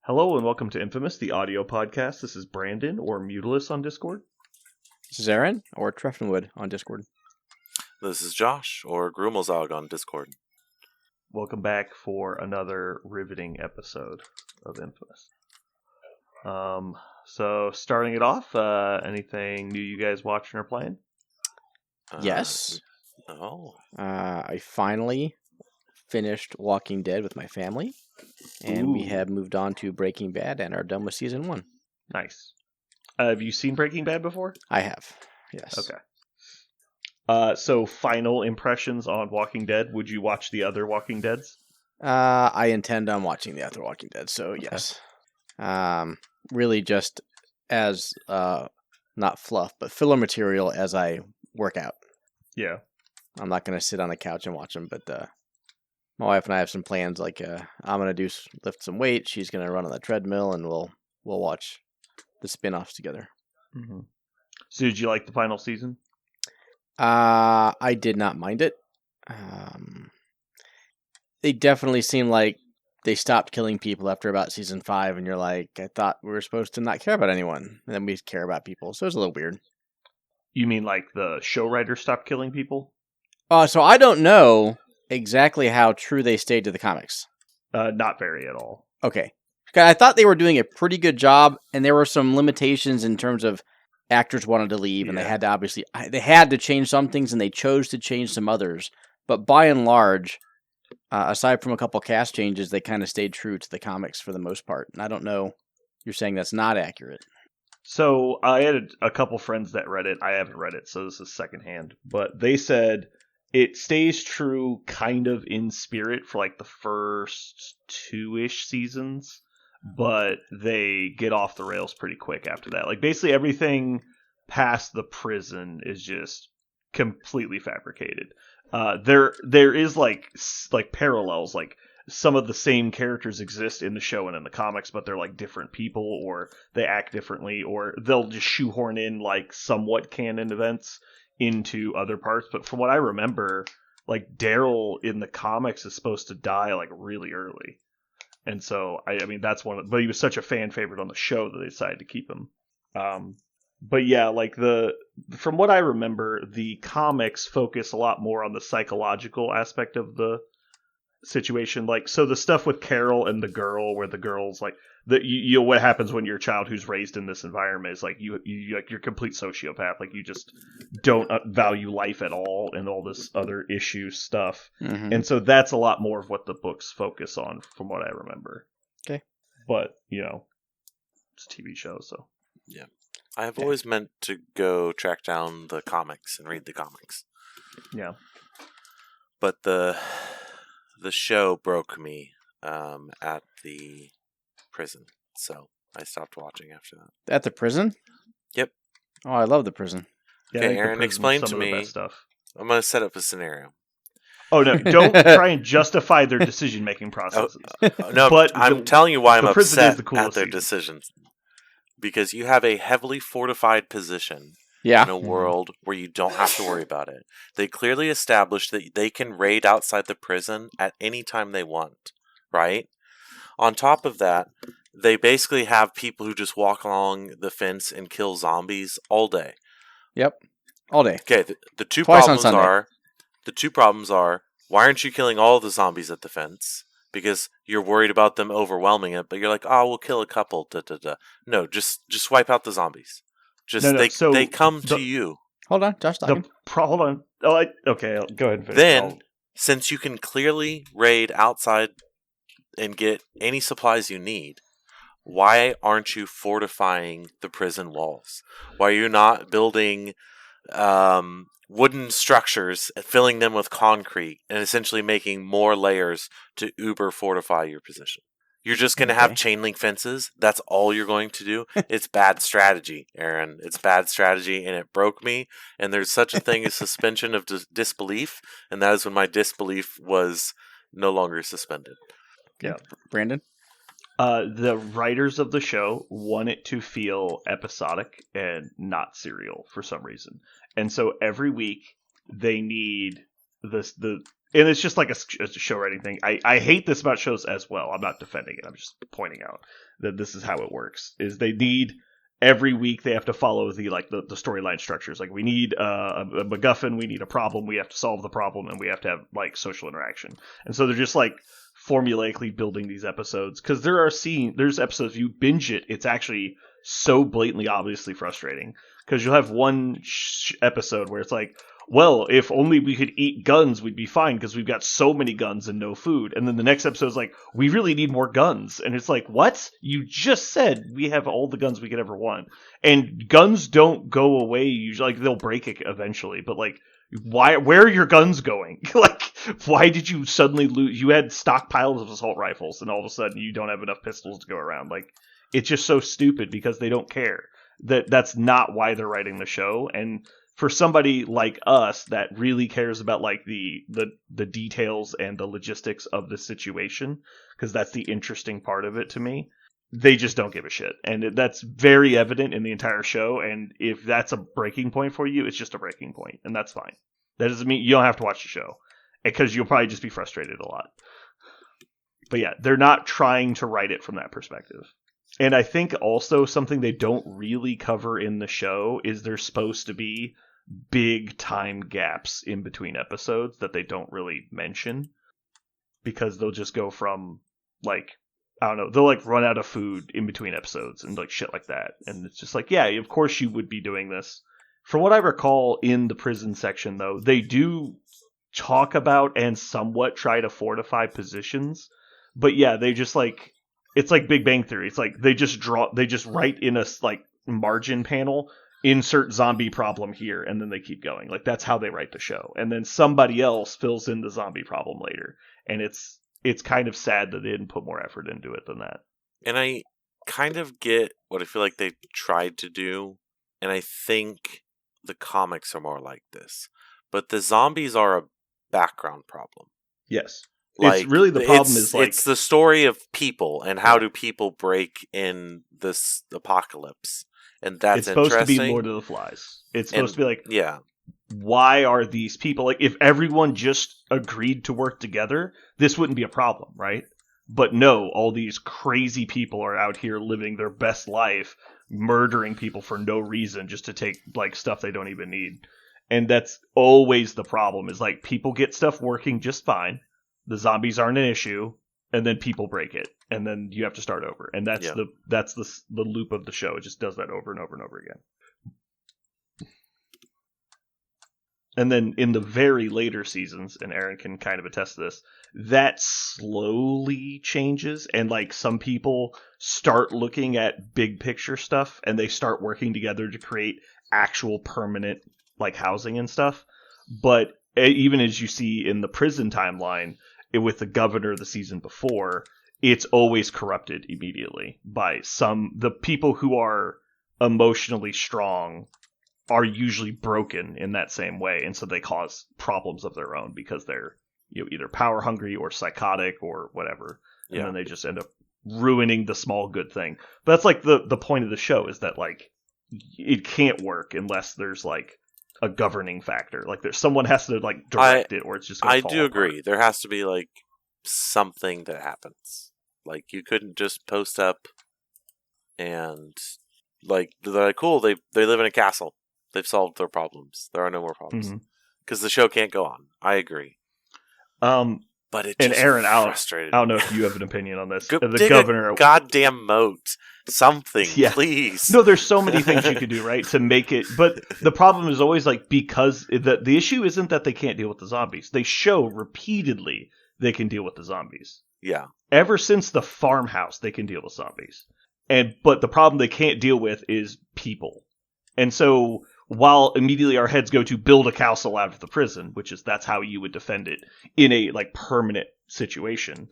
Hello and welcome to Infamous, the audio podcast. This is Brandon, or Mutilus on Discord. This is Aaron, or Treffenwood on Discord. This is Josh, or Grumelzog on Discord. Welcome back for another riveting episode of Infamous. So starting it off, anything new you guys watching or playing? Yes. I finally finished Walking Dead with my family, and we have moved on to Breaking Bad and are done with Season 1. Nice. Have you seen Breaking Bad before? I have, yes. Okay. So final impressions on Walking Dead. Would you watch the other Walking Deads? I intend on watching the other Walking Dead, so yes. Really just as, not fluff, but filler material as I work out. Yeah. I'm not going to sit on the couch and watch them, but my wife and I have some plans, like I'm going to lift some weight, she's going to run on the treadmill, and we'll watch the spin-offs together. Mm-hmm. So did you like the final season? I did not mind it. They definitely seem like they stopped killing people after about season 5, and you're like, I thought we were supposed to not care about anyone, and then we care about people, so it was a little weird. You mean like the show writer stopped killing people? So I don't know exactly how true they stayed to the comics. Not very at all. Okay. I thought they were doing a pretty good job, and there were some limitations in terms of actors wanted to leave, and they had to change some things, and they chose to change some others. But by and large, aside from a couple cast changes, they kind of stayed true to the comics for the most part. And I don't know, you're saying that's not accurate. So I had a couple friends that read it. I haven't read it, so this is secondhand. But they said it stays true kind of in spirit for like the first 2-ish seasons, but they get off the rails pretty quick after that. Like basically everything past the prison is just completely fabricated. There is like parallels, like some of the same characters exist in the show and in the comics, but they're like different people, or they act differently, or they'll just shoehorn in like somewhat canon events into other parts. But from what I remember, like Daryl in the comics is supposed to die like really early. And so, I mean, that's but he was such a fan favorite on the show that they decided to keep him. But yeah, like from what I remember, the comics focus a lot more on the psychological aspect of the situation. Like, so the stuff with Carol and the girl, where the girl's like, what happens when you're a child who's raised in this environment is like you're a complete sociopath. Like you just don't value life at all, and all this other issue stuff. Mm-hmm. And so that's a lot more of what the books focus on, from what I remember. Okay, but it's a TV show, so yeah. I have always meant to go track down the comics and read the comics. Yeah, but the show broke me at the prison, so I stopped watching after that. At the prison? Yep. Oh, I love the prison. Yeah, okay, Aaron, explain to me. Stuff. I'm going to set up a scenario. Oh, no, don't try and justify their decision-making processes. No, but I'm telling you why I'm upset at their decisions. Because you have a heavily fortified position in a world where you don't have to worry about it. They clearly established that they can raid outside the prison at any time they want, right? On top of that, they basically have people who just walk along the fence and kill zombies all day. Yep, all day. Okay, the two problems are, why aren't you killing all the zombies at the fence? Because you're worried about them overwhelming it, but you're like, oh, we'll kill a couple. No, just wipe out the zombies. They come to you. Hold on, Josh. Hold on. Okay, go ahead and finish. Then, since you can clearly raid outside and get any supplies you need, why aren't you fortifying the prison walls? Why are you not building wooden structures and filling them with concrete and essentially making more layers to uber fortify your position? You're just going to have chain link fences. That's all you're going to do. It's bad strategy, Aaron. It's bad strategy, and it broke me. And there's such a thing as suspension of disbelief, and that is when my disbelief was no longer suspended. Yeah. Brandon? The writers of the show want it to feel episodic and not serial for some reason. And so every week they need the and it's just like a show writing thing. I hate this about shows as well. I'm not defending it. I'm just pointing out that this is how it works. Is they need every week they have to follow the storyline structures. Like we need a MacGuffin, we need a problem, we have to solve the problem, and we have to have like social interaction. And so they're just like formulaically building these episodes because there's episodes you binge it. It's actually so blatantly obviously frustrating because you'll have one episode where it's like, well, if only we could eat guns, we'd be fine because we've got so many guns and no food. And then the next episode is like, we really need more guns. And it's like, what? You just said we have all the guns we could ever want. And guns don't go away usually. Like, they'll break it eventually. But, like, where are your guns going? Like, why did you suddenly lose? You had stockpiles of assault rifles, and all of a sudden you don't have enough pistols to go around. Like, it's just so stupid because they don't care. That's not why they're writing the show. And for somebody like us that really cares about like the details and the logistics of the situation, because that's the interesting part of it to me, they just don't give a shit. And that's very evident in the entire show. And if that's a breaking point for you, it's just a breaking point, and that's fine. That doesn't mean you don't have to watch the show, because you'll probably just be frustrated a lot. But yeah, they're not trying to write it from that perspective. And I think also something they don't really cover in the show is there's supposed to be big time gaps in between episodes that they don't really mention, because they'll just go from like, I don't know, they'll like run out of food in between episodes and like shit like that. And it's just like, yeah, of course you would be doing this. From what I recall in the prison section though, they do talk about and somewhat try to fortify positions. But yeah, they just like, it's like Big Bang Theory. It's like they just write in a like margin panel, insert zombie problem here, and then they keep going. Like, that's how they write the show. And then somebody else fills in the zombie problem later. And it's kind of sad that they didn't put more effort into it than that. And I kind of get what I feel like they tried to do, and I think the comics are more like this. But the zombies are a background problem. Yes. Like, it's really the problem is like, it's the story of people and how do people break in this apocalypse. And that's supposed to be Lord of the Flies. It's supposed to be like, yeah, why are these people, like, if everyone just agreed to work together, this wouldn't be a problem, right? But no, all these crazy people are out here living their best life, murdering people for no reason, just to take like stuff they don't even need. And that's always the problem, is like, people get stuff working just fine, the zombies aren't an issue, and then people break it, and then you have to start over. And that's the loop of the show. It just does that over and over and over again. And then in the very later seasons, and Aaron can kind of attest to this, that slowly changes, and like some people start looking at big picture stuff, and they start working together to create actual permanent like housing and stuff. But even as you see in the prison timeline, with the governor the season before, it's always corrupted immediately by the people who are emotionally strong are usually broken in that same way, and so they cause problems of their own because they're either power hungry or psychotic or whatever, and then they just end up ruining the small good thing. But that's like the point of the show, is that like it can't work unless there's like a governing factor. Like there's someone has to like direct it, or it's just gonna fall apart. Agree. There has to be like something that happens. Like you couldn't just post up and like they're like, cool, they live in a castle. They've solved their problems. There are no more problems. Because the show can't go on. I agree. But it just frustrated. I don't know if you have an opinion on this. The governor, goddamn moat, something, please. No, there's so many things you could do, right, to make it. But the problem is always like, because the issue isn't that they can't deal with the zombies. They show repeatedly they can deal with the zombies. Yeah. Ever since the farmhouse, they can deal with zombies. But the problem they can't deal with is people. And so, while immediately our heads go to build a castle out of the prison, that's how you would defend it in a like permanent situation.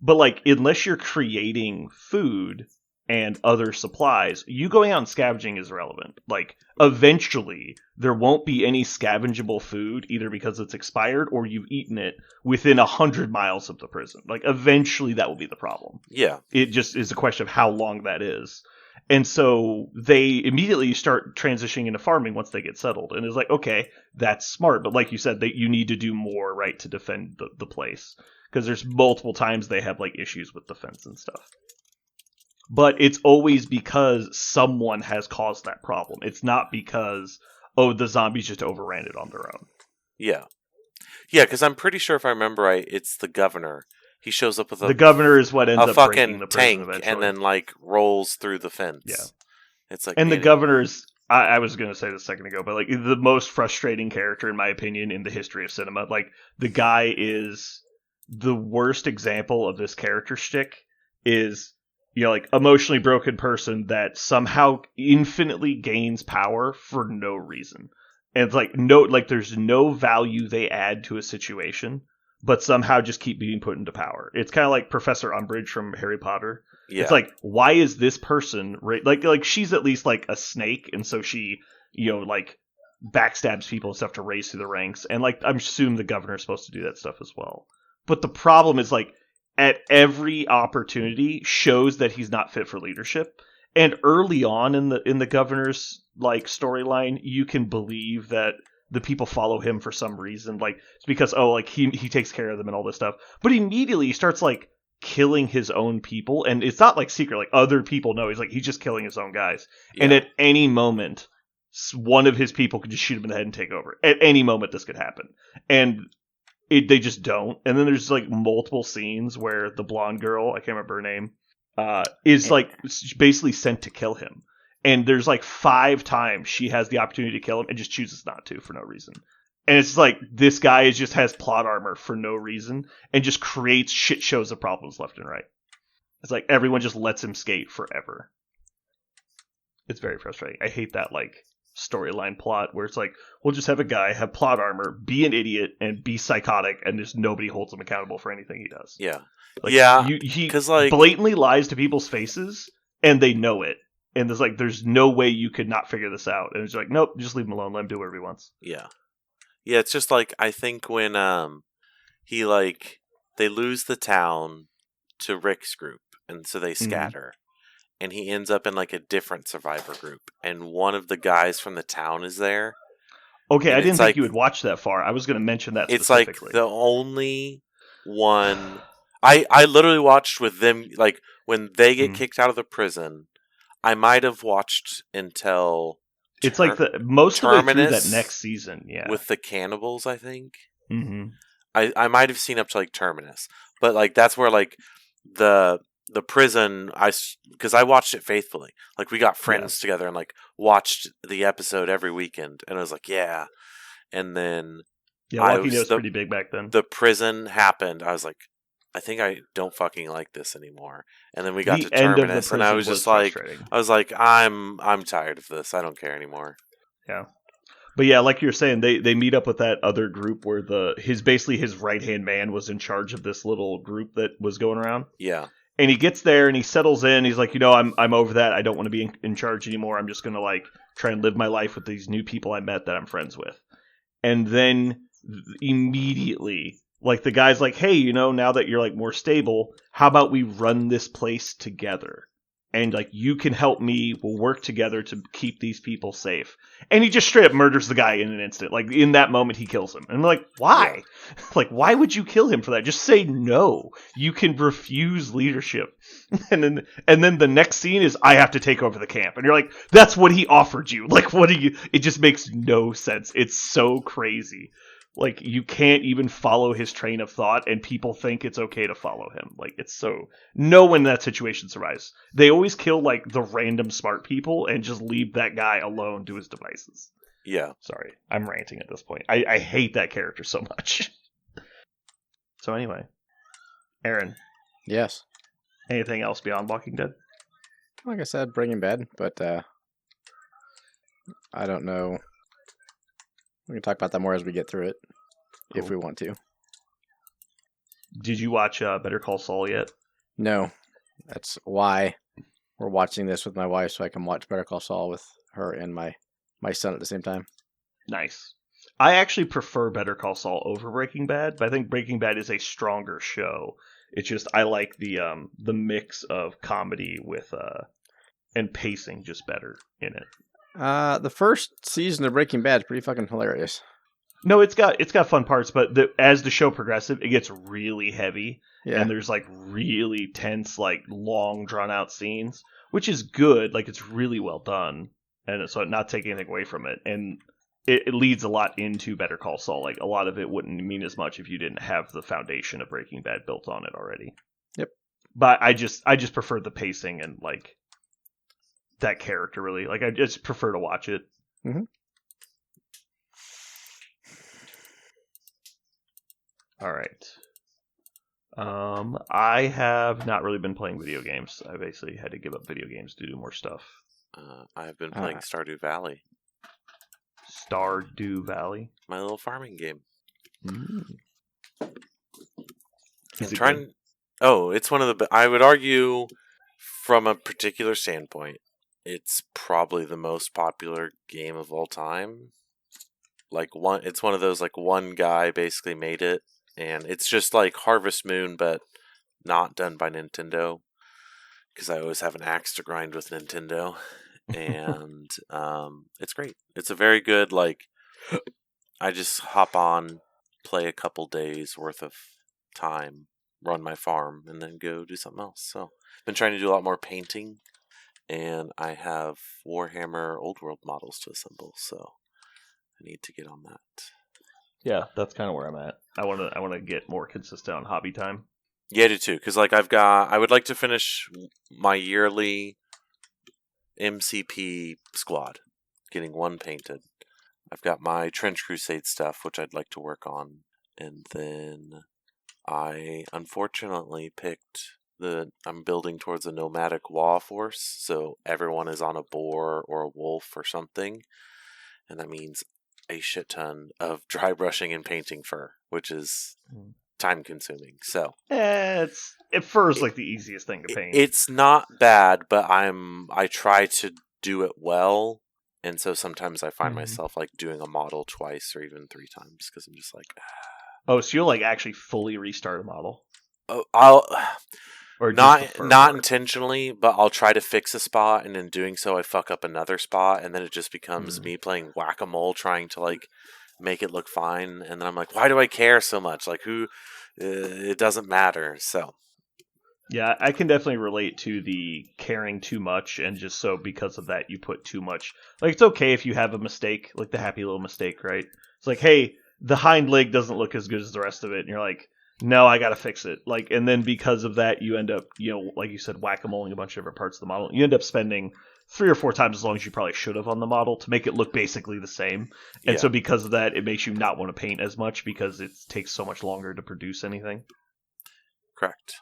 But like, unless you're creating food and other supplies, you going out and scavenging is irrelevant. Like, eventually there won't be any scavengeable food, either because it's expired or you've eaten it within 100 miles of the prison. Like, eventually that will be the problem. Yeah. It just is a question of how long that is. And so they immediately start transitioning into farming once they get settled. And it's like, okay, that's smart. But like you said, that you need to do more, right, to defend the place. Because there's multiple times they have like issues with defense and stuff. But it's always because someone has caused that problem. It's not because, oh, the zombies just overran it on their own. Yeah. Yeah, because I'm pretty sure if I remember right, it's the governor. He shows up with The governor is what ends a up breaking fucking the prison tank eventually. and then like rolls through the fence. Yeah. It's like, and man, the governor's, I was going to say this a second ago, but like the most frustrating character, in my opinion, in the history of cinema. Like, the guy is the worst example of this character shtick is, you know, like, emotionally broken person that somehow infinitely gains power for no reason. And it's like, no, like, there's no value they add to a situation, but somehow just keep being put into power. It's kind of like Professor Umbridge from Harry Potter. Yeah. It's like, why is this person like she's at least like a snake, and so she, you know, like backstabs people and stuff to raise through the ranks, and like I'm assuming the governor's supposed to do that stuff as well. But the problem is, like, at every opportunity shows that he's not fit for leadership. And early on in the governor's like storyline, you can believe that the people follow him for some reason. Like, it's because, oh, like he takes care of them and all this stuff. But immediately he starts like killing his own people, and it's not like secret, like other people know. He's just killing his own guys. Yeah. And at any moment, one of his people could just shoot him in the head and take over. At any moment this could happen. And they just don't. And then there's like multiple scenes where the blonde girl, I can't remember her name, is like basically sent to kill him. And there's like 5 times she has the opportunity to kill him and just chooses not to for no reason. And it's like, this guy just has plot armor for no reason and just creates shit shows of problems left and right. It's like everyone just lets him skate forever. It's very frustrating. I hate that like storyline plot where it's like, we'll just have a guy have plot armor, be an idiot, and be psychotic, and just nobody holds him accountable for anything he does. Yeah. Like, yeah. He like, blatantly lies to people's faces, and they know it. And there's like, there's no way you could not figure this out. And it's like, nope, just leave him alone. Let him do whatever he wants. Yeah. Yeah, it's just like, I think when he like, they lose the town to Rick's group, and so they scatter. And he ends up in like a different survivor group. And one of the guys from the town is there. Okay, I didn't think you would watch that far. I was going to mention that specifically. It's like the only one... I literally watched with them, like, when they get kicked out of the prison, I might have watched until... It's like the most of the way through that next season, yeah. With the cannibals, I think. Mm-hmm. I might have seen up to, like, Terminus. But, like, that's where, like, the prison, because I watched it faithfully. Like, we got friends together and, like, watched the episode every weekend. And I was like, yeah. And then... Yeah, Walking Dead was pretty big back then. The prison happened. I was like, I think I don't fucking like this anymore. And then we got to Terminus, and I was just like, I'm tired of this. I don't care anymore. Yeah. But yeah, like you're saying, they meet up with that other group where his right-hand man was in charge of this little group that was going around. Yeah. And he gets there and he settles in. He's like, I'm over that. I don't want to be in charge anymore. I'm just going to like try and live my life with these new people I met that I'm friends with. And then immediately, like, the guy's like, hey, now that you're like more stable, how about we run this place together? And like, you can help me. We'll work together to keep these people safe. And he just straight up murders the guy in an instant. Like, in that moment, he kills him. And I'm like, why? Yeah. Like, why would you kill him for that? Just say no. You can refuse leadership. And then the next scene is, I have to take over the camp. And you're like, that's what he offered you. Like, what do you? It just makes no sense. It's so crazy. Like, you can't even follow his train of thought, and people think it's okay to follow him. Like, it's so... No one in that situation survives. They always kill, like, the random smart people and just leave that guy alone to his devices. Yeah. Sorry, I'm ranting at this point. I hate that character so much. So anyway. Aaron. Yes. Anything else beyond Walking Dead? Like I said, Breaking Bad, but I don't know... We can talk about that more as we get through it, if we want to. Did you watch Better Call Saul yet? No. That's why we're watching this with my wife, so I can watch Better Call Saul with her and my son at the same time. Nice. I actually prefer Better Call Saul over Breaking Bad, but I think Breaking Bad is a stronger show. It's just, I like the mix of comedy with and pacing just better in it. The first season of Breaking Bad is pretty fucking hilarious. No, it's got fun parts, but as the show progresses, it gets really heavy, and there's like really tense, like long drawn out scenes, which is good. Like it's really well done, and so not taking anything away from it, and it leads a lot into Better Call Saul. Like a lot of it wouldn't mean as much if you didn't have the foundation of Breaking Bad built on it already. Yep. But I just prefer the pacing and like that character really. Like I just prefer to watch it. Mm-hmm. All right. I have not really been playing video games. I basically had to give up video games to do more stuff. I've been playing Stardew Valley. Stardew Valley? My little farming game. Mm. I'm trying. Good? Oh, it's one of the. I would argue, from a particular standpoint, it's probably the most popular game of all time. Like it's one of those like one guy basically made it. And it's just like Harvest Moon, but not done by Nintendo. Because I always have an axe to grind with Nintendo. And it's great. It's a very good, like, I just hop on, play a couple days worth of time, run my farm, and then go do something else. So, I've been trying to do a lot more painting. And I have Warhammer Old World models to assemble. So, I need to get on that. Yeah, that's kind of where I'm at. I want to get more consistent on hobby time. Yeah, I do too. Because like I would like to finish my yearly MCP squad, getting one painted. I've got my Trench Crusade stuff, which I'd like to work on, and then I unfortunately picked I'm building towards a nomadic Wa force, so everyone is on a boar or a wolf or something, and that means a shit ton of dry brushing and painting fur, which is time consuming. So fur is like the easiest thing to paint. It's not bad, but I try to do it well, and so sometimes I find myself like doing a model twice or even 3 times because I'm just like, oh, so you'll like actually fully restart a model? I'll. Or not intentionally, but I'll try to fix a spot, and in doing so, I fuck up another spot, and then it just becomes me playing whack-a-mole, trying to like make it look fine, and then I'm like, why do I care so much? Like, it doesn't matter. So, yeah, I can definitely relate to the caring too much, and just so because of that, you put too much. Like, it's okay if you have a mistake, like the happy little mistake, right? It's like, hey, the hind leg doesn't look as good as the rest of it, and you're like, no, I gotta fix it. Like, and then because of that, you end up, like you said, whack-a-moling a bunch of different parts of the model. You end up spending 3 or 4 times as long as you probably should have on the model to make it look basically the same. And so because of that, it makes you not want to paint as much because it takes so much longer to produce anything. Correct.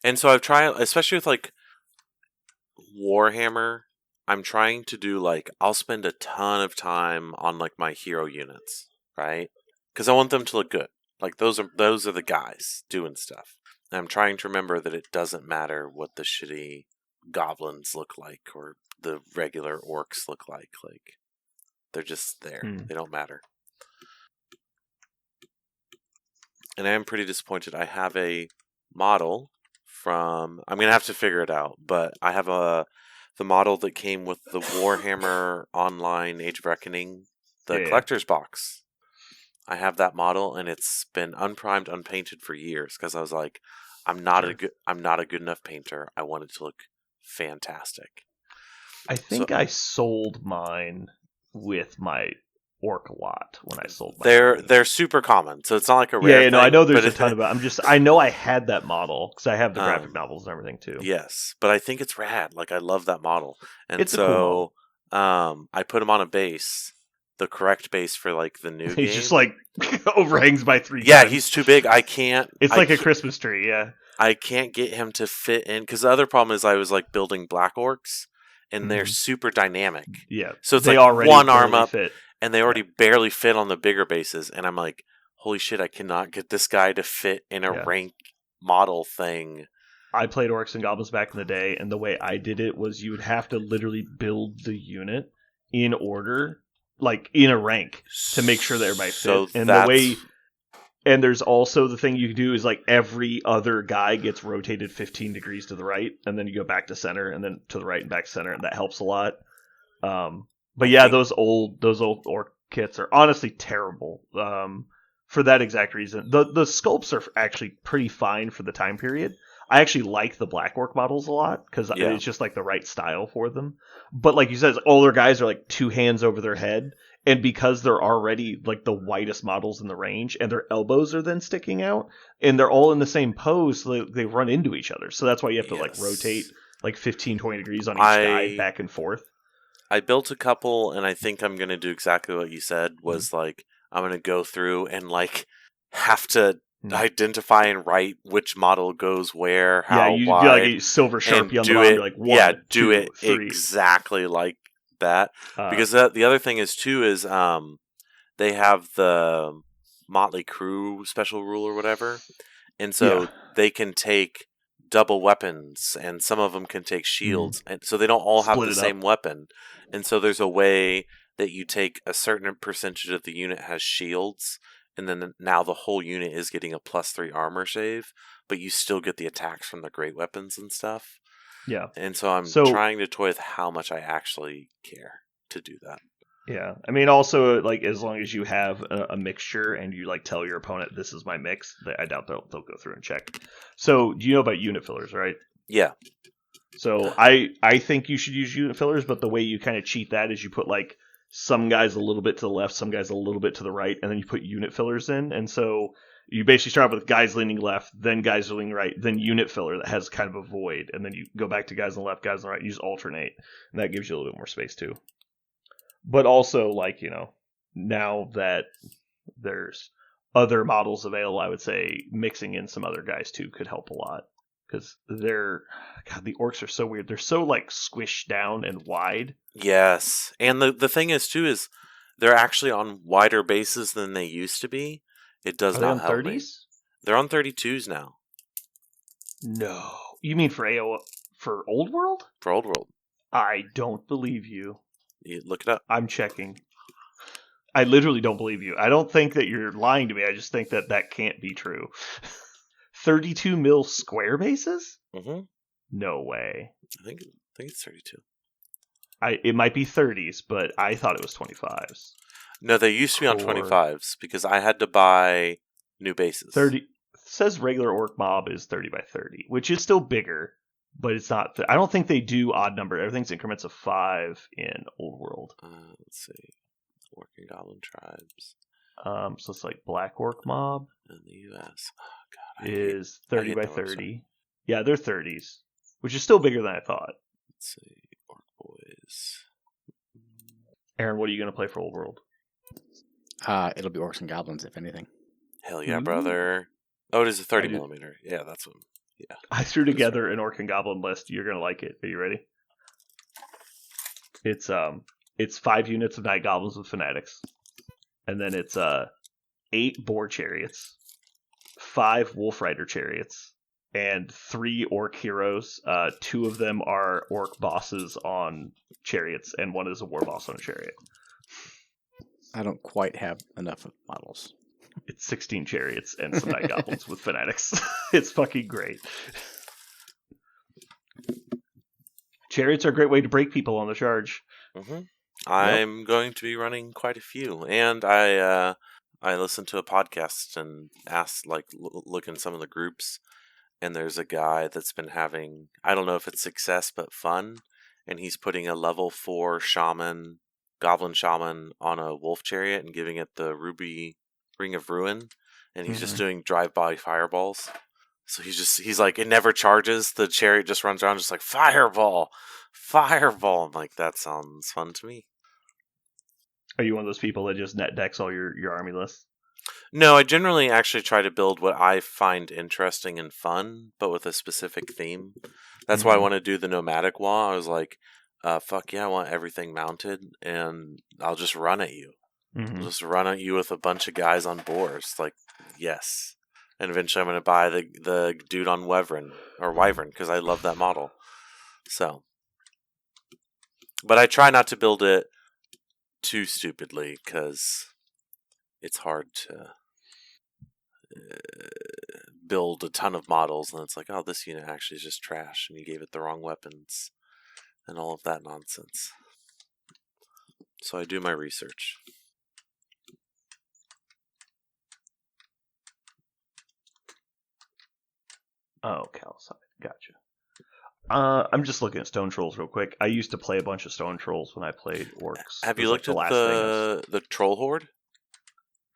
And so I've tried, especially with like Warhammer, I'm trying to do like, I'll spend a ton of time on like my hero units, right? Because I want them to look good. Like those are the guys doing stuff. And I'm trying to remember that it doesn't matter what the shitty goblins look like or the regular orcs look like. Like they're just there. They don't matter. And I am pretty disappointed. I have a model from, I'm gonna have to figure it out, but I have the model that came with the Warhammer Online Age of Reckoning, the collector's box. I have that model, and it's been unprimed, unpainted for years because I was like, I'm not a good enough painter. I want it to look fantastic. I think I sold mine with my orc lot when I sold mine. They're super common, so it's not like a rare thing. I know there's a ton of it. I know I had that model because I have the graphic novels and everything too. Yes, but I think it's rad. Like I love that model, and it's a cool model. I put him on a base. The correct base for like the new game. He's just like overhangs by 3 Yeah, times. he's too big. I can't. It's like a Christmas tree, yeah. I can't get him to fit in because the other problem is I was like building black orcs and they're super dynamic. Yeah. So it's like one arm up and they already barely fit on the bigger bases. And I'm like, holy shit, I cannot get this guy to fit in a rank model thing. I played orcs and goblins back in the day, and the way I did it was you would have to literally build the unit in order, like in a rank, to make sure that everybody fit. And the way And there's also the thing you can do is like every other guy gets rotated 15 degrees to the right, and then you go back to center, and then to the right and back to center, and that helps a lot. But yeah, those old orc kits are honestly terrible. For that exact reason, the sculpts are actually pretty fine for the time period. I actually like the Black Orc models a lot because it's just like the right style for them. But like you said, older guys are like 2 hands over their head, and because they're already like the widest models in the range, and their elbows are then sticking out, and they're all in the same pose, so they run into each other. So that's why you have to like rotate like 15, 20 degrees on each guy back and forth. I built a couple, and I think I'm going to do exactly what you said, was like, I'm going to go through and like have to identify and write which model goes where, how wide. Yeah, you do like a silver Sharpie on the bottom, like 1, 2, do it 3. exactly like that. Because the other thing is, too, is they have the Motley Crue special rule or whatever, and so they can take double weapons, and some of them can take shields, and so they don't all have the same weapon. And so there's a way that you take a certain percentage of the unit has shields, and then now the whole unit is getting a +3 armor save, but you still get the attacks from the great weapons and stuff. Yeah. And so I'm trying to toy with how much I actually care to do that. Yeah. I mean, also, like, as long as you have a mixture and you, like, tell your opponent, this is my mix, I doubt they'll go through and check. So, do you know about unit fillers, right? Yeah. So, I think you should use unit fillers, but the way you kind of cheat that is you put, like, some guys a little bit to the left, some guys a little bit to the right, and then you put unit fillers in. And so, you basically start with guys leaning left, then guys leaning right, then unit filler that has kind of a void, and then you go back to guys on the left, guys on the right, you just alternate, and that gives you a little bit more space too. But also, like, you know, now that there's other models available, I would say mixing in some other guys too could help a lot, because the orcs are so weird. They're so like squished down and wide. Yes, and the thing is too is they're actually on wider bases than they used to be. It does not help 30s? Me. They're on 32s now. No. You mean for for Old World? For Old World. I don't believe you. You look it up. I'm checking. I literally don't believe you. I don't think that you're lying to me. I just think that can't be true. 32 mil square bases? Mm-hmm. No way. I think it's 32. It might be 30s, but I thought it was 25s. No, they used to be on 25s because I had to buy new bases. 30 it says regular orc mob is 30 by 30, which is still bigger, but it's not. I don't think they do odd number. Everything's increments of 5 in Old World. Let's see, orc and goblin tribes. So it's like black orc mob in the U.S. Oh God, is 30 by 30. Yeah, they're 30s, which is still bigger than I thought. Let's see, orc boys. Aaron, what are you going to play for Old World? It'll be orcs and goblins, if anything. Hell yeah, brother! Oh, it is a 30 millimeter. Yeah, that's what. Yeah, I threw together an orc and goblin list. You're gonna like it. Are you ready? It's 5 units of night goblins with fanatics, and then it's 8 boar chariots, 5 wolf rider chariots, and 3 orc heroes. 2 of them are orc bosses on chariots, and 1 is a war boss on a chariot. I don't quite have enough models. It's 16 chariots and some night goblins with fanatics. It's fucking great. Chariots are a great way to break people on the charge. Mm-hmm. I'm going to be running quite a few, and I listened to a podcast and asked, like, look in some of the groups, and there's a guy that's been having, I don't know if it's success but fun, and he's putting a level 4 goblin shaman on a wolf chariot and giving it the ruby Ring of Ruin, and he's just doing drive-by fireballs. So he's like, it never charges. The chariot just runs around just like, fireball. I'm like, that sounds fun to me. Are you one of those people that just net decks all your army lists? No, I generally actually try to build what I find interesting and fun, but with a specific theme. That's why I want to do the nomadic wall. I was like, fuck yeah, I want everything mounted, and I'll just run at you. I'll just run at you with a bunch of guys on boars. Like, yes. And eventually I'm going to buy the dude on Wyvern, because I love that model. So. But I try not to build it too stupidly, because it's hard to build a ton of models, and it's like, oh, this unit actually is just trash, and you gave it the wrong weapons, and all of that nonsense. So I do my research. Oh, Caliside. Gotcha. I'm just looking at Stone Trolls real quick. I used to play a bunch of Stone Trolls when I played Orcs. Have It you was, looked like, at last thing I was- the Troll Horde?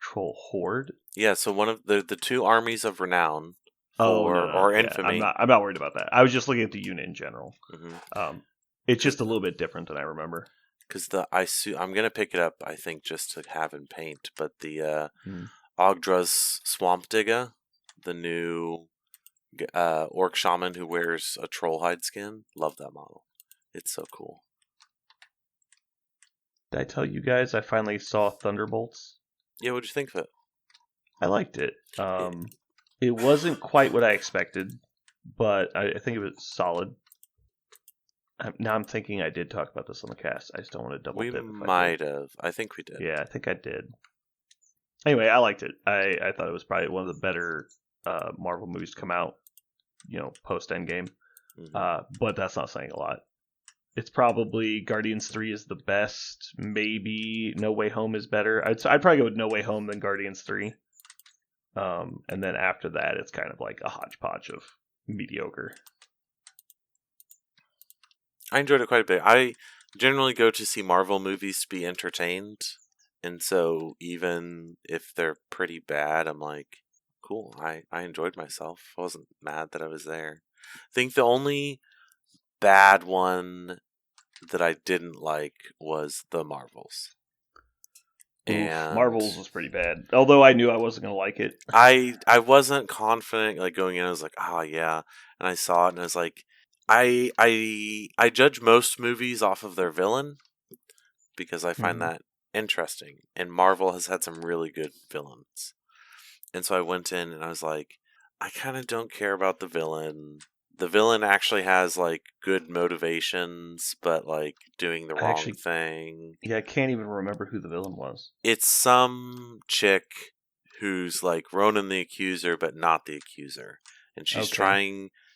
Troll Horde? Yeah, so one of the two armies of renown Oh, for no. or Yeah, infamy. I'm not worried about that. I was just looking at the unit in general. Mm-hmm. It's just a little bit different than I remember. Because I'm gonna pick it up, I think, just to have in paint. But the Ogdra's Swamp Digger, the new orc shaman who wears a troll hide skin, love that model. It's so cool. Did I tell you guys I finally saw Thunderbolts? Yeah, what'd you think of it? I liked it. It wasn't quite what I expected, but I think it was solid. Now I'm thinking I did talk about this on the cast. I just don't want to double We dip. might have. I think we did. Yeah, I think I did. Anyway, I liked it. I thought it was probably one of the better Marvel movies to come out, post Endgame. Mm-hmm. But that's not saying a lot. It's probably Guardians 3 is the best. Maybe No Way Home is better. I'd probably go with No Way Home than Guardians 3. And then after that, it's kind of like a hodgepodge of mediocre. I enjoyed it quite a bit. I generally go to see Marvel movies to be entertained. And so even if they're pretty bad, I'm like, cool, I enjoyed myself. I wasn't mad that I was there. I think the only bad one that I didn't like was the Marvels. And Marvels was pretty bad. Although I knew I wasn't going to like it. I wasn't confident, like, going in. I was like, oh, yeah. And I saw it, and I was like, I judge most movies off of their villain because I find that interesting. And Marvel has had some really good villains. And so I went in and I was like, I kind of don't care about the villain. The villain actually has, like, good motivations, but, like, doing the wrong thing. Yeah, I can't even remember who the villain was. It's some chick who's, like, Ronan the Accuser, but not the Accuser. And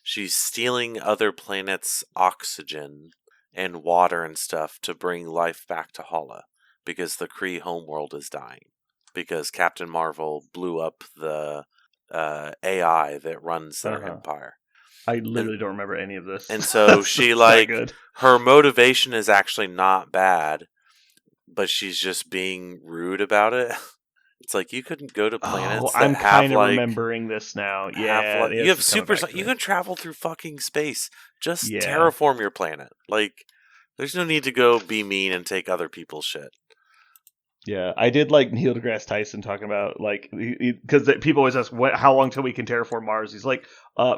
she's stealing other planets' oxygen and water and stuff to bring life back to Hala, because the Kree homeworld is dying. Because Captain Marvel blew up the AI that runs their empire. I literally don't remember any of this. And so she, like, her motivation is actually not bad, but she's just being rude about it. It's like, you couldn't go to planets that I'm have, kind of like, remembering this now. Yeah, you have you can travel through fucking space. Just terraform your planet. Like, there's no need to go be mean and take other people's shit. Yeah, I did like Neil deGrasse Tyson talking about, like, because people always ask, how long till we can terraform Mars? He's like,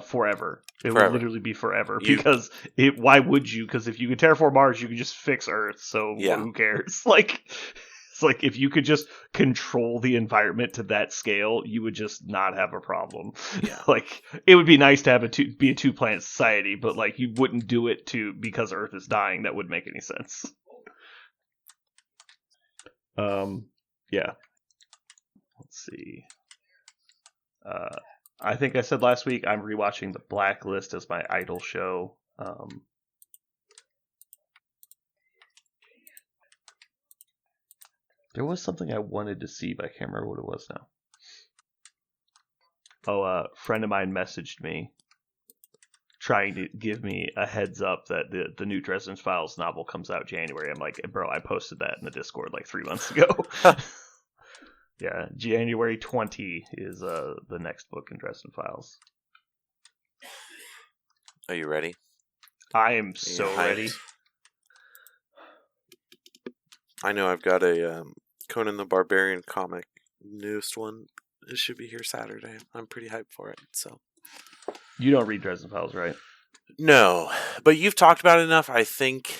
forever. It will literally be forever. Because why would you? Because if you could terraform Mars, you could just fix Earth. So who cares? Like, it's like, if you could just control the environment to that scale, you would just not have a problem. Yeah. Like, it would be nice to have be a 2-planet society, but, like, you wouldn't do it because Earth is dying. That wouldn't make any sense. Yeah. Let's see. I think I said last week I'm rewatching The Blacklist as my idol show. There was something I wanted to see, but I can't remember what it was now. A friend of mine messaged me trying to give me a heads up that the new Transcendence Files novel comes out January. I'm like, bro, I posted that in the Discord like 3 months ago. Yeah, January 20 is the next book in Transcendence Files. Are you ready? I am so ready. I know I've got a Conan the Barbarian comic, newest one. It should be here Saturday. I'm pretty hyped for it. So. You don't read Transcendence Files, right? No, but you've talked about it enough. I think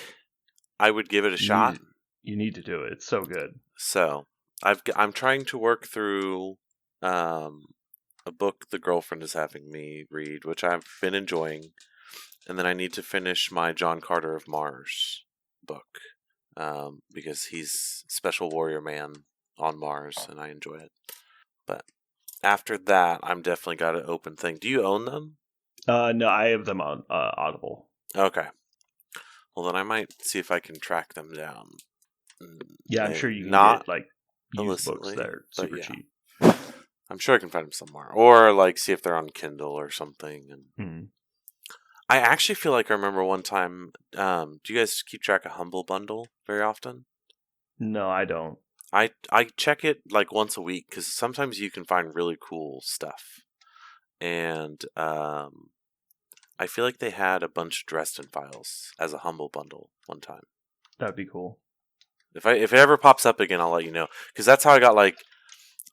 I would give it a shot. You need to do it. It's so good. So I'm trying to work through a book the girlfriend is having me read, which I've been enjoying, and then I need to finish my John Carter of Mars book because he's Special Warrior Man on Mars, and I enjoy it. But after that, I'm definitely got an open thing. Do you own them? No, I have them on Audible. Okay. Well, then I might see if I can track them down. Yeah, I'm sure you can Not get like used books illicitly, that are but super yeah. cheap. I'm sure I can find them somewhere, or like see if they're on Kindle or something. And I actually feel like I remember one time. Do you guys keep track of Humble Bundle very often? No, I don't. I check it like once a week because sometimes you can find really cool stuff, and I feel like they had a bunch of Dresden Files as a Humble Bundle one time. That'd be cool. If it ever pops up again, I'll let you know, because that's how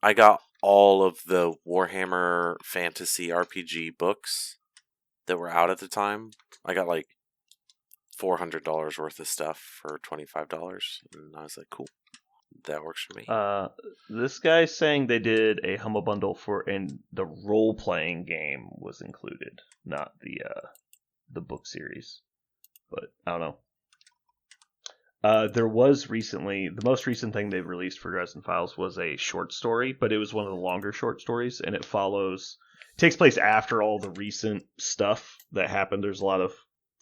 I got all of the Warhammer Fantasy RPG books that were out at the time. I got like $400 worth of stuff for $25, and I was like, cool, that works for me. This guy's saying they did a Humble Bundle and the role-playing game was included, not the book series. But I don't know. There was recently, the most recent thing they've released for Dresden Files was a short story, but it was one of the longer short stories, and it takes place after all the recent stuff that happened. There's a lot of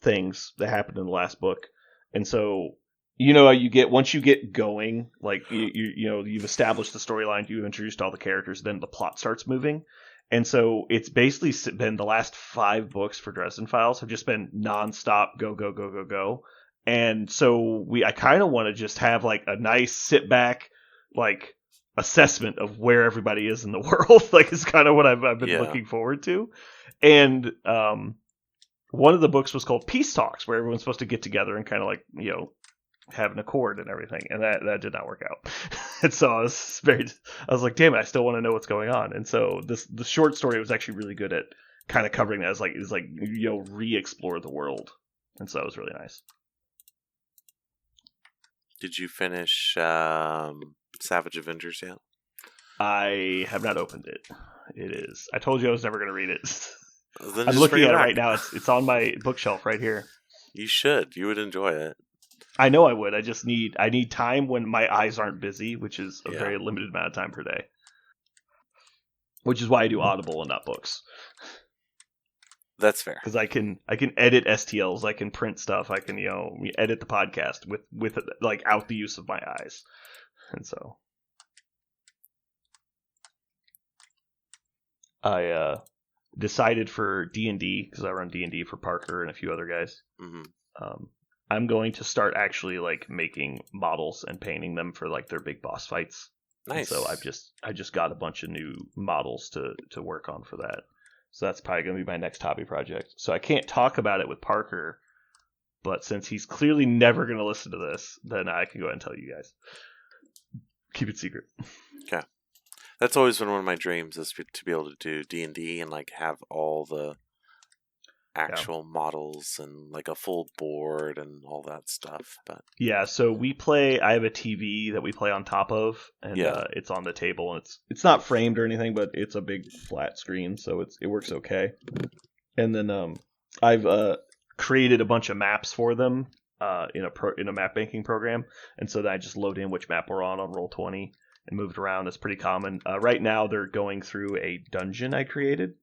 things that happened in the last book, and so once you get going, like you've established the storyline, you've introduced all the characters, then the plot starts moving. And so it's basically been the last 5 books for Dresden Files have just been nonstop go go go go go. And so I kind of want to just have like a nice sit back like assessment of where everybody is in the world. Like is kind of what I've been looking forward to. And one of the books was called Peace Talks, where everyone's supposed to get together and kind of like have an accord and everything, and that did not work out. And so I was like, damn it, I still want to know what's going on. And so the short story was actually really good at kind of covering that, is like re-explore the world, and so it was really nice. Did you finish Savage Avengers yet? I have not opened it. It is. I told you I was never going to read it. Then I'm looking at it right now. It's on my bookshelf right here. You should. You would enjoy it. I know I would. I need time when my eyes aren't busy, which is a very limited amount of time per day. Which is why I do Audible and not books. That's fair. Because I can edit STLs, I can print stuff, I can edit the podcast with like out the use of my eyes, and so I decided for D&D, because I run D&D for Parker and a few other guys. Mm-hmm. I'm going to start actually like making models and painting them for like their big boss fights. Nice. And so I just got a bunch of new models to work on for that. So that's probably going to be my next hobby project. So I can't talk about it with Parker, but since he's clearly never going to listen to this, then I can go ahead and tell you guys. Keep it secret. Okay. That's always been one of my dreams, is to be able to do D&D and like have all the actual models and like a full board and all that stuff. But yeah, so I have a TV that we play on top of, and it's on the table, and it's not framed or anything, but it's a big flat screen, so it works okay. And then I've created a bunch of maps for them in a map banking program, and so then I just load in which map we're on Roll20 and move it around. That's pretty common. Right now they're going through a dungeon I created.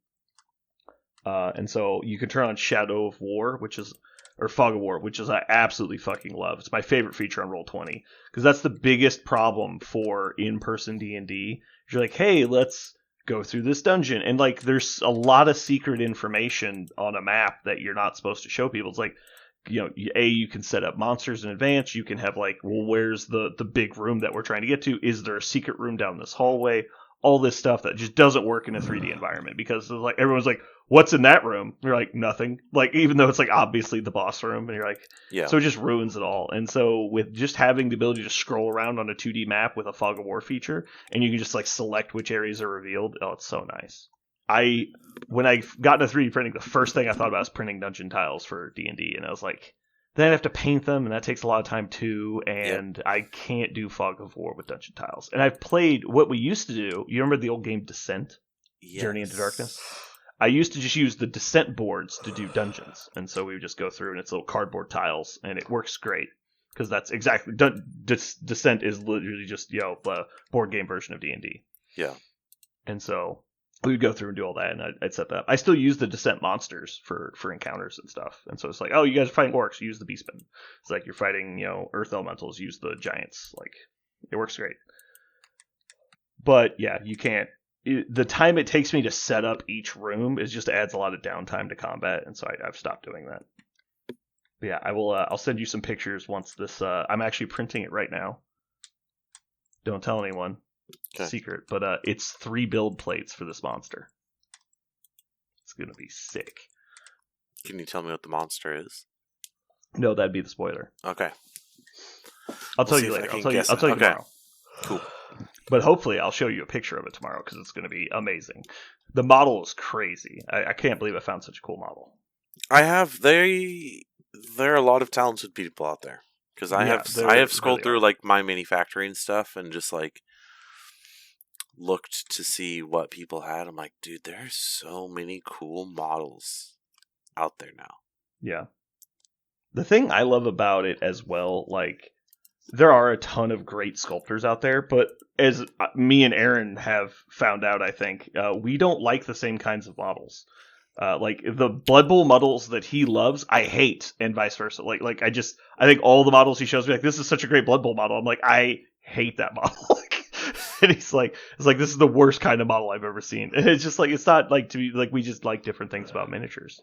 And so you can turn on Shadow of War, or Fog of War, which is I absolutely fucking love. It's my favorite feature on Roll20, because that's the biggest problem for in-person D&D. You're like, hey, let's go through this dungeon, and like there's a lot of secret information on a map that you're not supposed to show people. It's like, you can set up monsters in advance. You can have like, well, where's the big room that we're trying to get to? Is there a secret room down this hallway? All this stuff that just doesn't work in a 3D environment, because like everyone's like, what's in that room? You're like, nothing. Like, even though it's like obviously the boss room, and you're like, so it just ruins it all. And so with just having the ability to scroll around on a 2D map with a Fog of War feature, and you can just like select which areas are revealed, it's so nice. When I got into 3D printing, the first thing I thought about was printing dungeon tiles for D&D, and I was like, then I have to paint them, and that takes a lot of time too, and I can't do Fog of War with dungeon tiles. And I've played what we used to do. You remember the old game Descent? Yes. Journey into Darkness? I used to just use the Descent boards to do dungeons, and so we would just go through, and it's little cardboard tiles, and it works great, because that's exactly... Descent is literally just, the board game version of D&D. Yeah. And so we would go through and do all that, and I'd set that up. I still use the Descent monsters for encounters and stuff. And so it's like, oh, you guys are fighting orcs, use the beastmen. It's like you're fighting, earth elementals, use the giants. Like, it works great. But yeah, you can't. The time it takes me to set up each room is just adds a lot of downtime to combat, and so I've stopped doing that. But yeah, I will. I'll send you some pictures once this. I'm actually printing it right now. Don't tell anyone. Okay. Secret, but it's 3 build plates for this monster. It's gonna be sick. Can you tell me what the monster is? No, that'd be the spoiler. Okay. I'll tell you later. I'll tell you tomorrow. Cool. But hopefully I'll show you a picture of it tomorrow because it's going to be amazing. The model is crazy. I can't believe I found such a cool model. There are a lot of talented people out there. Because I have scrolled through like my mini factory and stuff and just like looked to see what people had. I'm like, dude, there's so many cool models out there now. Yeah. The thing I love about it as well, like, there are a ton of great sculptors out there, but as me and Aaron have found out, I think, we don't like the same kinds of models. Like, the Blood Bowl models that he loves, I hate, and vice versa. Like I think all the models he shows me, like, this is such a great Blood Bowl model. I'm like, I hate that model. And he's like, this is the worst kind of model I've ever seen. And it's just like, it's not like to be like, we just like different things about miniatures.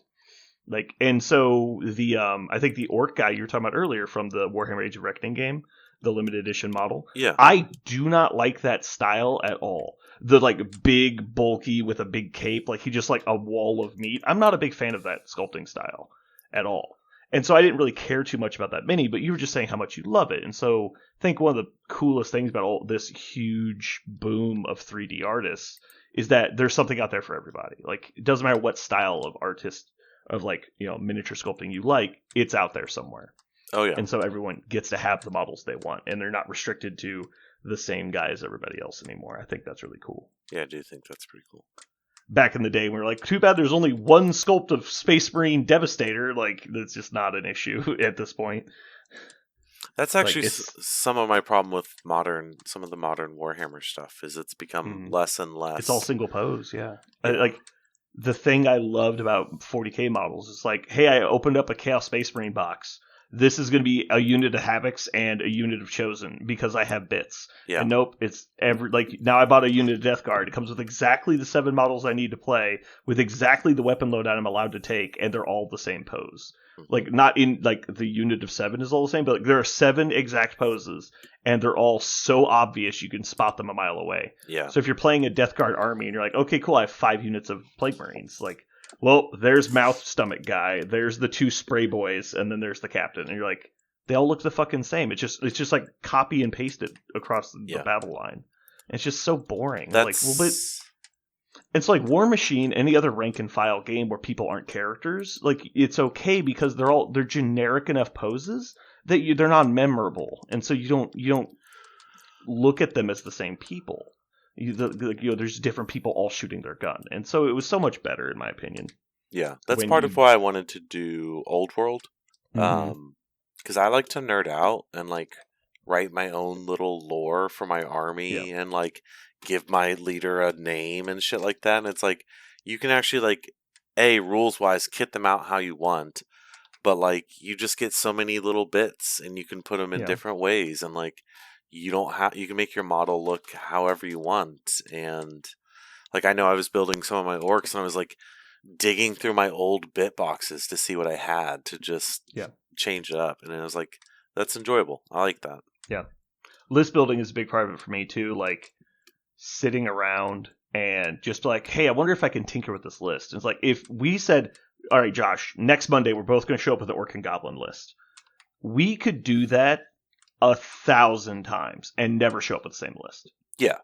Like, and so the I think the orc guy you were talking about earlier from the Warhammer Age of Reckoning game, the limited edition model. Yeah. I do not like that style at all. The like big, bulky with a big cape, like he just like a wall of meat. I'm not a big fan of that sculpting style at all. And so I didn't really care too much about that mini, but you were just saying how much you love it. And so I think one of the coolest things about all this huge boom of 3D artists is that there's something out there for everybody. Like, it doesn't matter what style of artist of like, miniature sculpting you like, it's out there somewhere. Oh yeah. And so everyone gets to have the models they want, and they're not restricted to the same guy as everybody else anymore. I think that's really cool. Yeah, I do think that's pretty cool. Back in the day, we were like, too bad there's only one sculpt of Space Marine Devastator. Like, that's just not an issue at this point. That's actually some of my problem with some of the modern Warhammer stuff, is it's become less and less. It's all single pose, yeah. Like, the thing I loved about 40k models is like, hey, I opened up a Chaos Space Marine box. This is going to be a unit of Havocs and a unit of Chosen because I have bits. Yeah. And nope, it's now I bought a unit of Death Guard. It comes with exactly the 7 models I need to play with exactly the weapon loadout I'm allowed to take, and they're all the same pose. Like, not in like the unit of 7 is all the same, but like, there are 7 exact poses, and they're all so obvious you can spot them a mile away. Yeah. So if you're playing a Death Guard army and you're like, okay, cool, I have 5 units of Plague Marines, like, well, there's mouth stomach guy, there's the 2 spray boys, and then there's the captain, and you're like, they all look the fucking same. It's just like copy and pasted across the battle line. It's just so boring. It's like War Machine, any other rank and file game where people aren't characters. Like, it's okay because they're generic enough poses that they're not memorable, and so you don't look at them as the same people. There's different people all shooting their gun, and so it was so much better in my opinion. Yeah, that's part of why I wanted to do Old World, because I like to nerd out and like write my own little lore for my army and like give my leader a name and shit like that. And it's like, you can actually like, rules wise, kit them out how you want, but like, you just get so many little bits and you can put them in different ways, and like, you can make your model look however you want. And like, I know I was building some of my orcs and I was like digging through my old bit boxes to see what I had to just change it up, and it was like, that's enjoyable. I like that. Yeah, list building is a big part of it for me too. Like, sitting around and just like, hey, I wonder if I can tinker with this list. And it's like, if we said, all right, Josh, next Monday we're both going to show up with the Orc and Goblin list, we could do that 1,000 times and never show up with the same list. Yeah.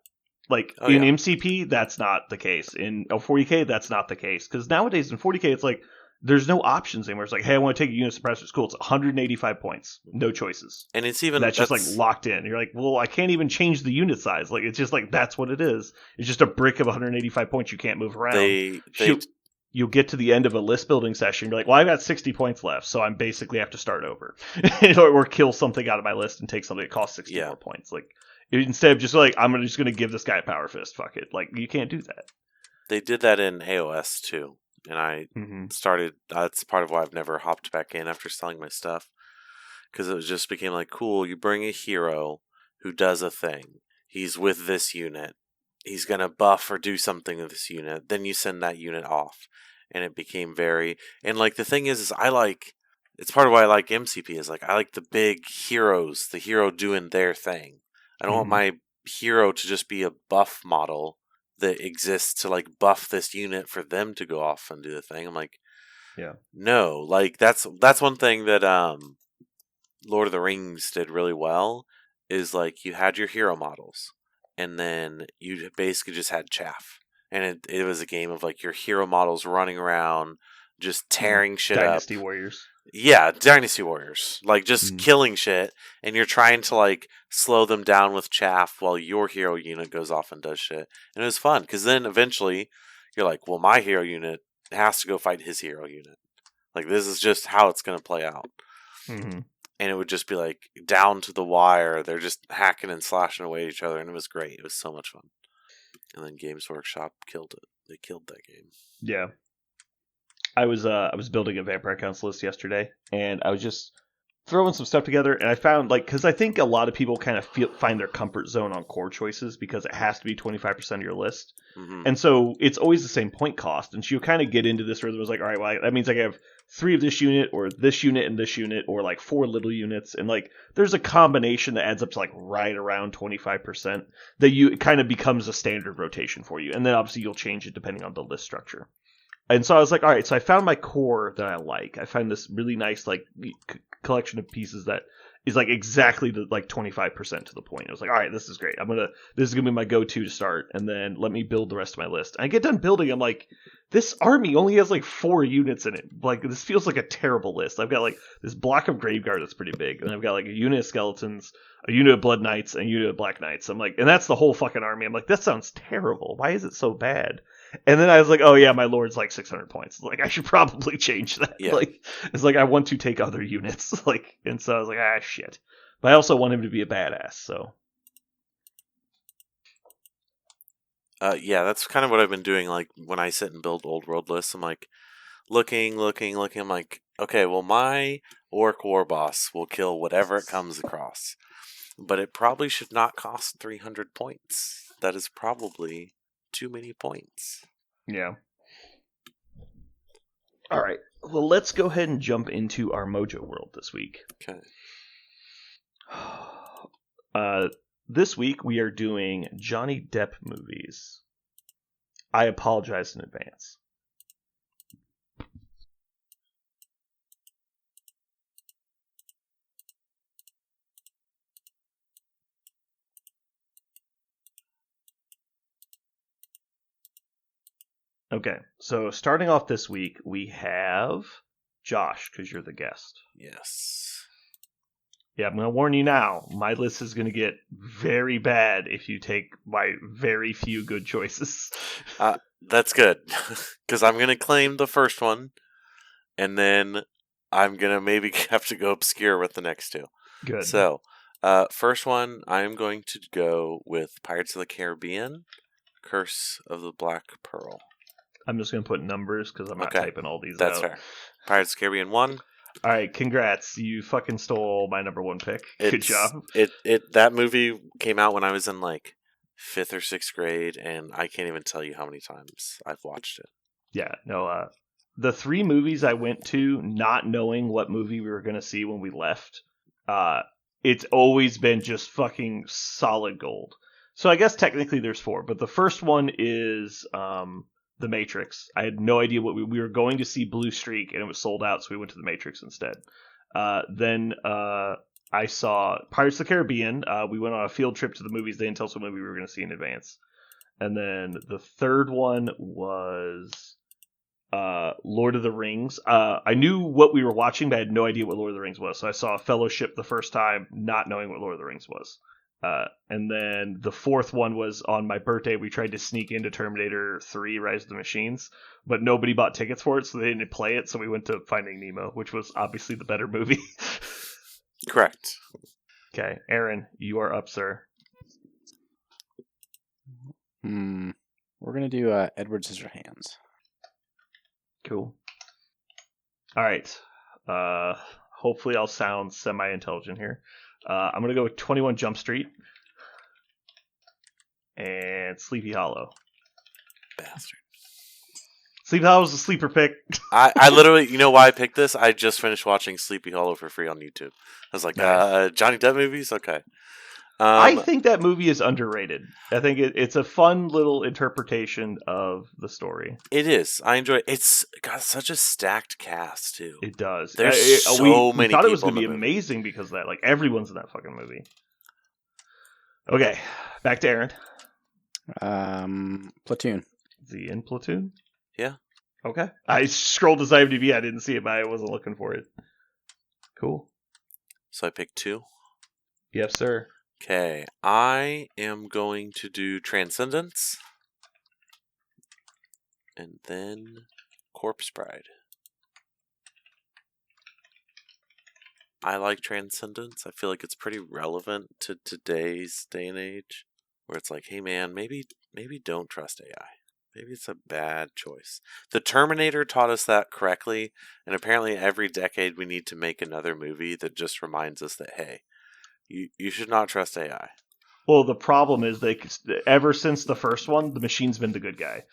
Like, in MCP, that's not the case. In 40k, that's not the case. Because nowadays in 40k, it's like, there's no options anymore. It's like, hey, I want to take a unit suppressor. It's cool. It's 185 points. No choices. And it's even... That's just like locked in. You're like, well, I can't even change the unit size. Like, it's just like, that's what it is. It's just a brick of 185 points you can't move around. You'll get to the end of a list building session. You're like, well, I've got 60 points left, so I'm basically have to start over. or kill something out of my list and take something that costs 60 more points. Like, instead of just like, I'm just going to give this guy a power fist. Fuck it. Like, you can't do that. They did that in AOS too, and I Mm-hmm. started. That's part of why I've never hopped back in after selling my stuff, because it just became like, cool. You bring a hero who does a thing. He's with this unit. He's gonna buff or do something with this unit. Then you send that unit off, and it became very. And like the thing is I like. It's part of why I like MCP. Is like I like the big heroes. The hero doing their thing. I don't want my hero to just be a buff model that exists to like buff this unit for them to go off and do the thing. I'm like, Yeah. no, like that's one thing that Lord of the Rings did really well is like you had your hero models and then you basically just had chaff. And it was a game of like your hero models running around just tearing shit Dynasty up. Warriors. Yeah, Dynasty Warriors. Like, just killing shit, and you're trying to, like, slow them down with chaff while your hero unit goes off and does shit. And it was fun, because then eventually you're like, well, my hero unit has to go fight his hero unit. Like, this is just how it's going to play out. Mm-hmm. And it would just be, like, down to the wire. They're just hacking and slashing away at each other, and it was great. It was so much fun. And then Games Workshop killed it. They killed that game. Yeah. I was building a Vampire Council list yesterday, and I was just throwing some stuff together, and I found, like, because I think a lot of people kind of find their comfort zone on core choices because it has to be 25% of your list. Mm-hmm. And so it's always the same point cost. And so you kind of get into this where it was like, all right, well, that means I have 3 of this unit, or this unit and this unit, or like 4 little units. And like there's a combination that adds up to like right around 25% that it kind of becomes a standard rotation for you. And then obviously you'll change it depending on the list structure. And so I was like, all right, so I found my core that I like. I find this really nice like collection of pieces that is like exactly the like 25% to the point. I was like, all right, this is great. This is gonna be my go-to to start, and then let me build the rest of my list. And I get done building, I'm like, this army only has like 4 units in it. Like, this feels like a terrible list. I've got like this block of Graveguard that's pretty big, and I've got like a unit of skeletons, a unit of Blood Knights, and a unit of Black Knights. I'm like, and that's the whole fucking army. I'm like, that sounds terrible. Why is it so bad? And then I was like, oh yeah, my lord's like 600 points. Like, I should probably change that. Yeah. Like, it's like I want to take other units. Like, and so I was like, shit. But I also want him to be a badass, so. Yeah, that's kind of what I've been doing. Like, when I sit and build old world lists, I'm like, looking. I'm like, okay, well, my orc war boss will kill whatever it comes across. But it probably should not cost 300 points. That is probably too many points. Yeah. All right. Well, let's go ahead and jump into our Mojo world this week. Okay. This week we are doing Johnny Depp movies. I apologize in advance. Okay, so starting off this week, we have Josh, because you're the guest. Yes. Yeah, I'm going to warn you now. My list is going to get very bad if you take my very few good choices. That's good. Because I'm going to claim the first one, and then I'm going to maybe have to go obscure with the next 2. Good. So, first one, I am going to go with Pirates of the Caribbean, Curse of the Black Pearl. I'm just going to put numbers because I'm not typing all these That's out. fair. Pirates of the Caribbean 1. All right, congrats. You fucking stole my number 1 pick. Good job. That movie came out when I was in like 5th or 6th grade, and I can't even tell you how many times I've watched it. Yeah, no, the 3 movies I went to not knowing what movie we were going to see when we left, it's always been just fucking solid gold. So I guess technically there's 4, but the first one is The Matrix. I had no idea what we were going to see Blue Streak, and it was sold out, so we went to The Matrix instead. Then I saw Pirates of the Caribbean. We went on a field trip to the movies. They didn't tell us what movie we were going to see in advance. And then the third one was Lord of the Rings. I knew what we were watching, but I had no idea what Lord of the Rings was. So I saw Fellowship the first time, not knowing what Lord of the Rings was. And then the fourth one was on my birthday. We tried to sneak into Terminator 3 Rise of the Machines, but nobody bought tickets for it, so they didn't play it. So we went to Finding Nemo, which was obviously the better movie. Correct. Okay, Aaron, you are up, sir. We're going to do Edward Scissorhands. Cool. All right. Hopefully I'll sound semi-intelligent here. I'm going to go with 21 Jump Street and Sleepy Hollow. Bastard. Sleepy Hollow was a sleeper pick. I literally, you know why I picked this? I just finished watching Sleepy Hollow for free on YouTube. I was like, Nice. Johnny Depp movies? Okay. I think that movie is underrated. I think it's a fun little interpretation of the story. It is. I enjoy it. It's got such a stacked cast, too. It does. There's so we many thought it was people going to in be the movie. amazing because of that. Like, everyone's in that fucking movie. Okay, back to Aaron. Platoon. Is he in Platoon? Yeah. Okay. I scrolled his IMDb. I didn't see it, but I wasn't looking for it. Cool. So I picked 2. Yes, sir. Okay. I am going to do Transcendence. And then Corpse Bride. I like Transcendence. I feel like it's pretty relevant to today's day and age, where it's like, hey man, maybe don't trust AI. Maybe it's a bad choice. The Terminator taught us that correctly, and apparently every decade we need to make another movie that just reminds us that, hey, you should not trust AI. Well, the problem is ever since the first one, the machine's been the good guy.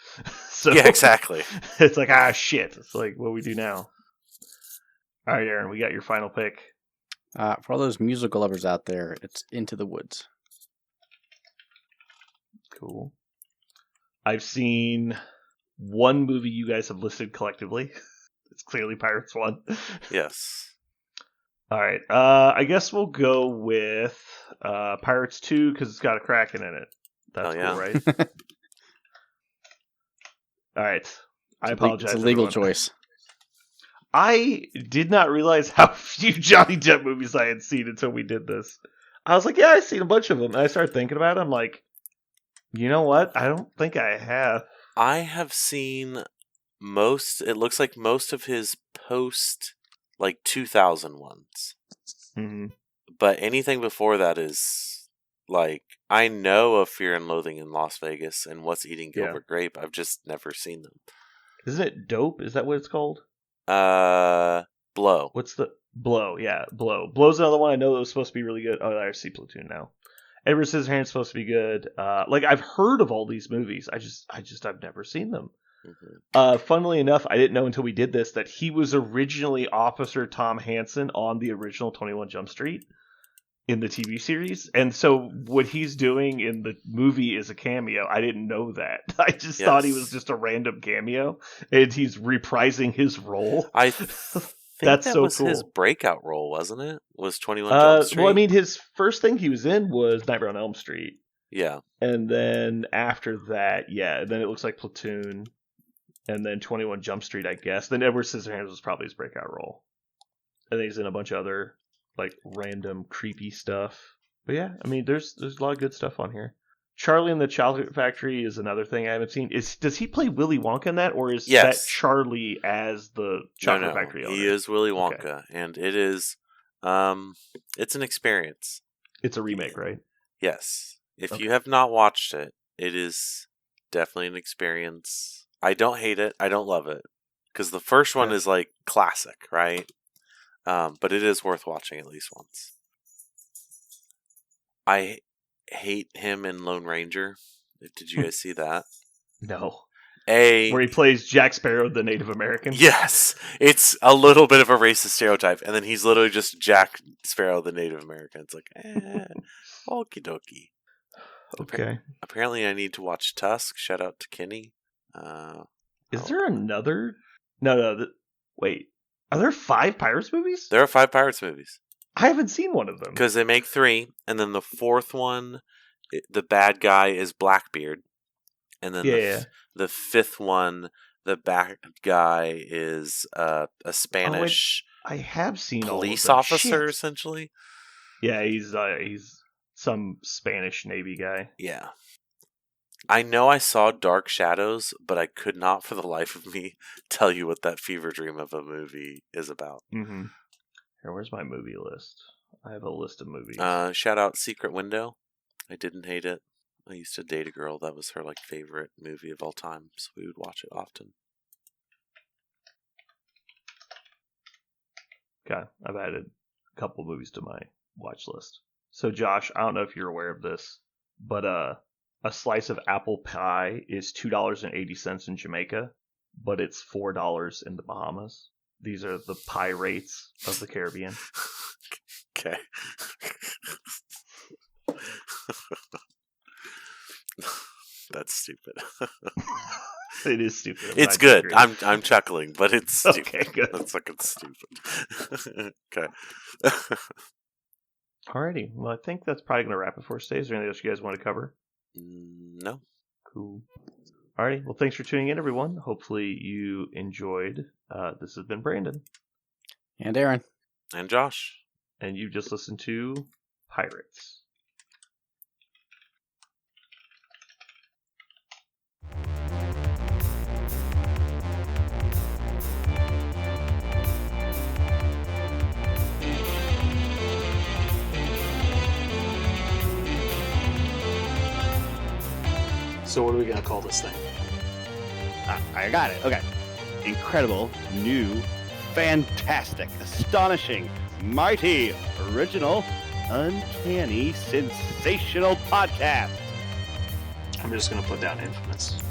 So Yeah, exactly. It's like, shit. It's like, what do we do now? All right, Aaron, we got your final pick. For all those musical lovers out there, it's Into the Woods. Cool. I've seen one movie you guys have listed collectively. It's clearly Pirates 1. Yes. All right. I guess we'll go with Pirates 2 because it's got a Kraken in it. That's yeah. cool, right? All right. I apologize. It's a legal everyone. choice. I did not realize how few Johnny Depp movies I had seen until we did this. I was like, yeah, I've seen a bunch of them. And I started thinking about it. I'm like, you know what? I don't think I have. I have seen it looks like most of his post, 2000 ones. Mm-hmm. But anything before that is, I know of Fear and Loathing in Las Vegas and What's Eating Gilbert Grape. I've just never seen them. Isn't it Dope? Is that what it's called? Blow. What's the... Blow, yeah. Blow. Blow's another one I know that was supposed to be really good. Oh, I see Platoon now. Edward Scissorhands is supposed to be good. I've heard of all these movies. I've never seen them. Mm-hmm. Funnily enough, I didn't know until we did this that he was originally Officer Tom Hansen on the original 21 Jump Street in the TV series. And so what he's doing in the movie is a cameo. I didn't know that. I just thought he was just a random cameo and he's reprising his role. I think That's that so was cool. His breakout role, wasn't it? Was 21 Jump Street? Well, I mean, his first thing he was in was Nightmare on Elm Street. Yeah. And then after that, then it looks like Platoon. And then 21 Jump Street, I guess. Then Edward Scissorhands was probably his breakout role. And then he's in a bunch of other, random creepy stuff. But yeah, I mean, there's a lot of good stuff on here. Charlie and the Chocolate Factory is another thing I haven't seen. Does he play Willy Wonka in that, or is that Charlie as the Chocolate Factory owner? He is Willy Wonka, and it is, it's an experience. It's a remake, right? Yes. If you have not watched it, it is definitely an experience. I don't hate it. I don't love it. Because the first one is, classic, right? But it is worth watching at least once. I hate him in Lone Ranger. Did you guys see that? No. Where he plays Jack Sparrow, the Native American? Yes. It's a little bit of a racist stereotype. And then he's literally just Jack Sparrow, the Native American. It's like, okie dokie. Okay. Apparently I need to watch Tusk. Shout out to Kenny. Is there another? No. Wait. Are there 5 Pirates movies? There are 5 Pirates movies. I haven't seen one of them. Because they make 3, and then the 4th one, the bad guy is Blackbeard. And then the 5th one, the bad guy is a Spanish I have seen police all of them. officer, Shit. essentially. Yeah, he's some Spanish Navy guy. Yeah. I know I saw Dark Shadows, but I could not for the life of me tell you what that fever dream of a movie is about. Mm-hmm. Here, where's my movie list? I have a list of movies. Shout out Secret Window. I didn't hate it. I used to date a girl that was her like favorite movie of all time, so we would watch it often. Okay, I've added a couple movies to my watch list. So Josh, I don't know if you're aware of this, but a slice of apple pie is $2.80 in Jamaica, but it's $4 in the Bahamas. These are the pie rates of the Caribbean. Okay. That's stupid. It is stupid. It's good. I'm chuckling, but it's stupid. Okay, good. That's fucking stupid. Okay. Alrighty. Well, I think that's probably going to wrap it for us today. Is there anything else you guys want to cover? No. Cool. Alrighty. Well, thanks for tuning in, everyone. Hopefully you enjoyed. This has been Brandon. And Aaron. And Josh. And you just listened to Pirates. So what are we going to call this thing? I got it. Okay. Incredible, new, fantastic, astonishing, mighty, original, uncanny, sensational podcast. I'm just going to put down infamous.